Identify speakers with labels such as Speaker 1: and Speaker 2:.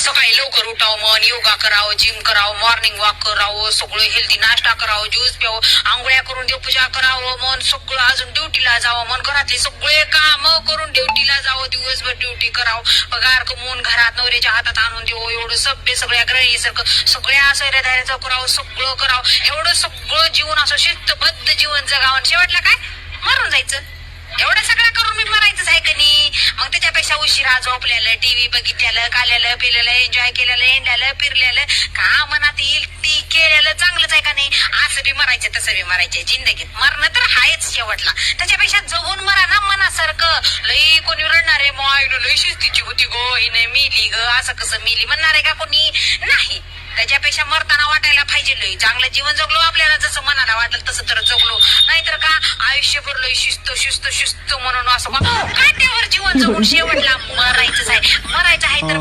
Speaker 1: सकाळी लवकर उठावं मन, योगा करावं, जिम करावं, मॉर्निंग वॉक करावं, सगळं हेल्दी नाश्ता करावं, ज्यूस प्यावं, आंघोळ्या करून देवपूजा करावं मन, सगळं अजून ड्युटीला जावं मन, घरातले सगळे काम करून ड्युटीला जावं, दिवसभर ड्युटी करावं, पगार कमवून घरात नवऱ्याच्या हातात आणून देऊ, एवढं सभ्य सगळ्या गृहिणीसारखं सगळ्या सैर्याधार्याचं करावं, सगळं करावं, एवढं सगळं जीवन असं शिस्तबद्ध जीवन जगावं, शेवटला काय मरून जायचं. एवढं सगळं करून मी मरायचंच आहे का नाही. मग त्याच्यापेक्षा उशिरा झोपलेलं, टीव्ही बघितलेलं, खाल्लेलं पिलेलं, एन्जॉय केलेलं, हिंडलेलं फिरलेलं, का मनात येईल ती केलेलं चांगलंच आहे का नाही. असं बी मरायचं तसं बी मरायचं, जिंदगीत मरणं तर आहेच शेवटला. त्याच्यापेक्षा जगून मरा ना मनासारखं. लई कोणी रडणार आहे मॉईल लई शिस्तीची होती गो, हिने मिली ग, असं कसं मिली म्हणणार आहे का कोणी नाही. त्याच्यापेक्षा मरताना वाटायला पाहिजे लई चांगलं जीवन जगलो, आपल्याला जसं मनाला वाटलं तसं तर जगलो, नाहीतर का आयुष्यभर लई शिस्त शिस्त शिस्त म्हणून असं काट्यावर जीवन जगून शेवटला मरायचंच आहे. मरायचं आहे तर